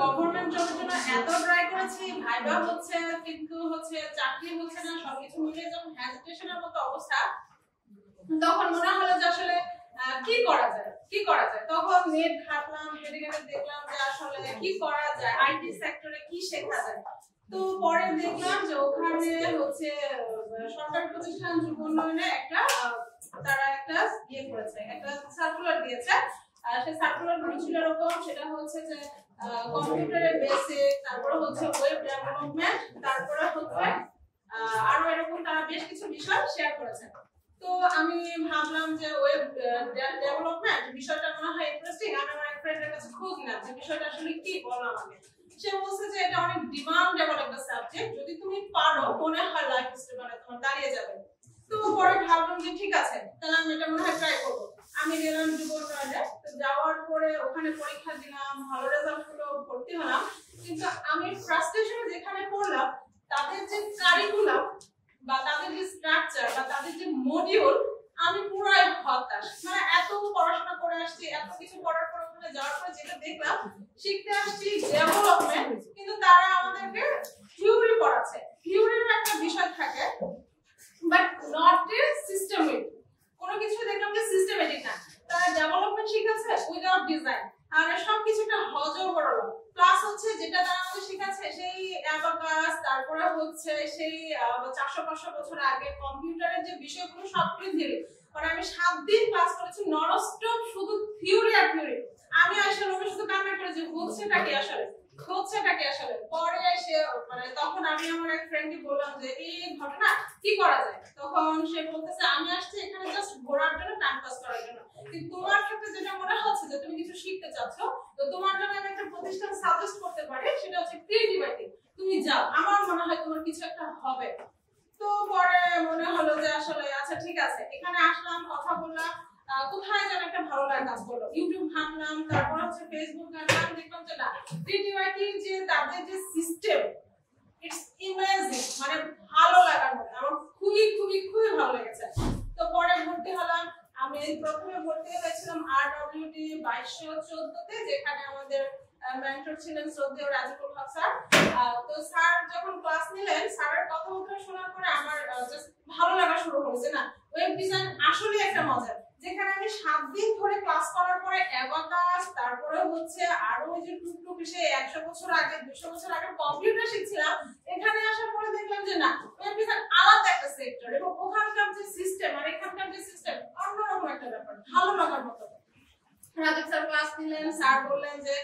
Government জবের জন্য এত ট্রাই করেছি, ভাইবা হচ্ছে কিন্তু হচ্ছে চাকরি হচ্ছে না, সবকিছু মিলিয়ে যখন হেজিটেশনের মতো অবস্থা, তখন মনে হলো যে আসলে কি করা যায়। তখন নেট ঘাটলাম, নেটে দেখলাম যে আসলে কি করা যায়, আইটি সেক্টরে কি শেখা যায়। তো পরে দেখলাম যে ওখানে হচ্ছে সরকারি প্রতিষ্ঠান যুব উন্নয়নে তারা একটা করেছে, একটা সার্কুলার দিয়েছে। সেই সার্কুলার গুলো ছিল এরকম, সেটা হচ্ছে যে কম্পিউটারের বেসিক, তারপরে হচ্ছে ওয়েব ডেভেলপমেন্ট, তারপরে হচ্ছে আরো এরকম তারা বেশ কিছু বিষয় শেয়ার করেছে। তো আমি ভাবলাম যে ওয়েব ডেভেলপমেন্ট বিষয়টা মনে হয় ইন্টারেস্টিং। আমি আমার এক ফ্রেন্ডের কাছে খোঁজ নিলাম যে বিষয়টা আসলে কি, বলো আমাকে। সে বলছে যে এটা অনেক ডিমান্ডেবল একটা সাবজেক্ট, যদি তুমি পারো মনে হয় লাইফ স্টাইলে তোমার দাঁড়িয়ে যাবে। তো পরে ভাবলাম যে ঠিক আছে, তাহলে আমি এটা মনে হয় ট্রাই করবো। আমি গেলাম যুব উন্নয়নে, যাওয়ার পরে ওখানে পরীক্ষা দিলাম, ভালো রেজাল্ট হলো, ভর্তি হলাম। কিন্তু আমি ফ্রাস্ট্রেশনে যেখানে পড়লাম, তাদের যে কারিকুলাম বা তাদের যে স্ট্রাকচার বা তাদের যে মডিউল, আমি পুরাই হতাশ। মানে এত পড়াশোনা করে আসছি, এত কিছু করার পর ওখানে যাওয়ার পরে যেটা দেখলাম, শিখতে আসছি ডেভেলপমেন্ট, কিন্তু তারা আমাদেরকে থিওরি পড়াচ্ছে। থিওরির একটা বিষয় থাকে, বাট নট এ সিস্টেমেটিক। কোনো কিছু দেখলাম যে সিস্টেমেটিক না, তারা ডেভেলপমেন্ট শিখাচ্ছে উইদাউট ডিজাইন, আর সবকিছুটা হজবরল। প্লাস হচ্ছে যেটা তারা আমাদের শিখাচ্ছে সেই অ্যাবাকাস, তারপরে হচ্ছে সেই 400-500 বছর আগে কম্পিউটারের যে বিষয়গুলো সবগুলো থিওরি। মানে আমি 7 দিন ক্লাস করেছি ননস্টপ, শুধু থিওরি আর থিওরি। আমি আসলে ওকে শুধু কমেন্ট করে যে হচ্ছেটা কি আসলে। পরে এসে মানে তখন আমি আমার এক ফ্রেন্ডকে বললাম যে এই ঘটনা কি করা যায়। তখন সে বলতেছে আমি আসছি এখানে জাস্ট ঘোরার জন্য, টাইম পাস করার জন্য, কিন্তু তোমার ক্ষেত্রে যেটা মনে হচ্ছে যে তুমি কিছু শিখতে চাচ্ছ, তো তোমার জন্য আমি একটা প্রতিষ্ঠান সাজেস্ট করতে পারি, সেটা হচ্ছে ক্রিয়েটিভিটি। তুমি যাও, আমার মনে হয় তোমার কিছু একটা হবে। তো পরে মনে হলো যে আসলে আচ্ছা ঠিক আছে, এখানে আসলাম, কথা বললাম, কোথায় যেন একটা ভালো লাগা কাজ করলো। ইউটিউব ঘাঁটলাম, তারপর হচ্ছে ফেসবুক ঘাঁটলাম, দেখলাম যে না, ক্রিয়েটিভিটি যে তাদের যে সিস্টেম, ইটস ইমেজিং, মানে ভালো লাগার মতো। আমার খুবই খুবই খুবই ভালো লেগেছে। তো পরে ভর্তি হলাম। আমি প্রথমে ভর্তি হয়েছিলাম RWD 2214 তে, যেখানে আমাদের মেন্টর ছিলেন শ্রদ্ধেয় রাজিকুল হক স্যার। তো স্যার যখন ক্লাস নিলেন, স্যারের কথাবার্তা শোনার পরে আমার জাস্ট ভালো লাগা শুরু হলো যে না, ওয়েব ডিজাইন আসলে একটা মজা। যেখানে আমি 7 দিন ধরে ক্লাস করার পরে অ্যাবাকাস, তারপরে হচ্ছে আরো ওই যে টুকটুক সে 100 বছর আগে 200 বছর আগে কম্পিউটার শিখছিলাম, এখানে আসার পরে দেখলাম যে না, ওয়েব ডিজাইন আলাদা একটা সেক্টর, এবং ওখানকার যে সিস্টেম আর এখানকার যে সিস্টেম অন্যরকম একটা ব্যাপার, ভালো লাগার মতো। রাজীব স্যার ক্লাস নিলেন, স্যার বললেন যে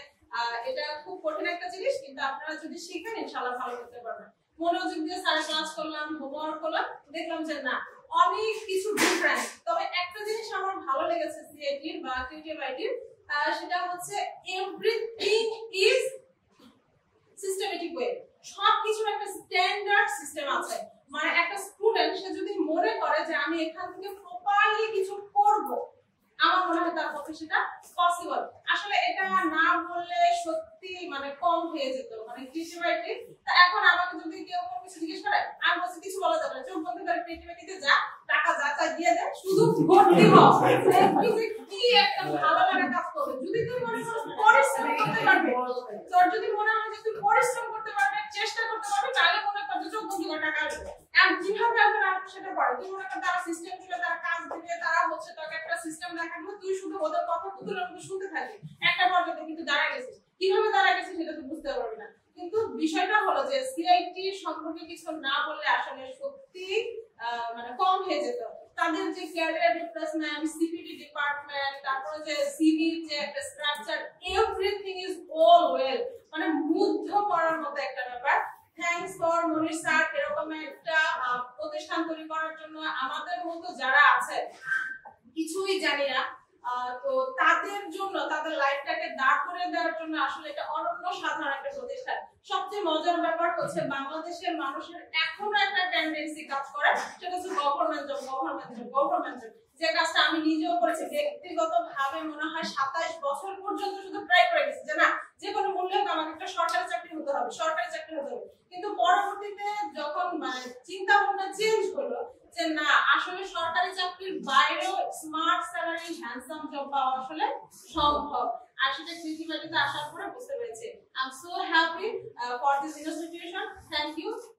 এটা খুব কঠিন একটা জিনিস, কিন্তু আপনারা যদি শিখেন ইনশাআল্লাহ ভালো করতে পারবেন। মনোযোগ দিয়ে স্যার ক্লাস করলাম, হোমওয়ার্ক করলাম, দেখলাম যে না, অনেক কিছু ডিফারেন্ট। তবে একটা জিনিস আমার ভালো লেগেছে সিএটির বা ক্রিয়েটিভিটির, সেটা হচ্ছে এভরিথিং ইজ সিস্টেমেটিক ওয়ে। সবকিছুর একটা স্ট্যান্ডার্ড সিস্টেম আছে। মানে একটা স্টুডেন্ট সে যদি মনে করে যে আমি এখান থেকে প্রপারলি কিছু করব, আমার মনে হয় তার পক্ষে সেটা পসিবল। আসলে এটা না বললে সত্যি মানে কম হয়ে যেত, মানে ক্রিয়েটিভিটি। তা এখন আমাকে যদি কেউ কোনো কিছু জিজ্ঞেস করে, আমি বলছি কিছু বলা যাবে না, চোখ বন্ধ করে ক্রিয়েটিভিটিতে যা, টাকা যা চাই দিয়ে দে, শুধু ভর্তি হ। কি একটা ভালো লাগা কাজ করবে যদি তুমি মনে করো পরিশ্রম করতে পারবে। তোর যদি মনে হয় যে তুমি পরিশ্রম করতে পারবে, চেষ্টা করতে পারবে, তাহলে মনে করবে চোখ বন্ধ করে টাকা আসবে। আর কিভাবে আসবে না সেটা পড়ে, তুমি মনে করো তারা সিস্টেম ছিল, তারা কাজ দিবে, তারা হচ্ছে তোকে একটা সিস্টেম দেখাবে, তুই শুধু ওদের কথা পুতুলের মতো শুনতে থাকবি, একটা পর্যায়ে কিন্তু দাঁড়া গেছিস। কিভাবে দাঁড়া গেছিস সেটা তুই বুঝতে পারবি না। কিন্তু বিষয়টা হলো যে সিআইটি সম্পর্কে কিছু না বললে আসলে সত্যি মানে কম হয়ে যেত। তাদের যে ক্যারিয়ার রিপ্লেসমেন্ট, সিপিটি ডিপার্টমেন্ট, তারপর যে সিভি যে একটা structure, everything is all well, মানে মুগ্ধ করার মতো একটা ব্যাপার। থ্যাঙ্কস ফর মনির স্যার, এরকম একটা প্রতিষ্ঠান তৈরি করার জন্য। আমাদের মতো যারা আছে কিছুই জানি না, তো তাদের জন্য, তাদের লাইফটাকে দাঁড় করে দেওয়ার জন্য আসলে এটা অনন্য সাধারণ একটা প্রতিষ্ঠান। সবচেয়ে মজার ব্যাপার হচ্ছে বাংলাদেশের মানুষের এখনো একটা টেন্ডেন্সি কাজ করে, সেটা হচ্ছে গভর্নমেন্ট জব। যে কাজটা আমি নিজেও করেছি ব্যক্তিগতভাবে, মনে হয় 27 বছর পর্যন্ত শুধু ট্রাই করে গেছি যে না, যে কোনো মূল্যে আমাকে একটা সরকারি চাকরি হতে হবে। কিন্তু পরবর্তীতে যখন মানে চিন্তা ভাবনা চেঞ্জ হলো যে না, আসলে সরকারি চাকরির বাইরেও স্মার্ট স্যালারি, হ্যান্ডসাম জব পাওয়া আসলে সম্ভব। আর সেটা ক্রিয়েটিভিটিতে আসার পরে বুঝতে পেরেছি। I'm so happy for this situation. Thank you.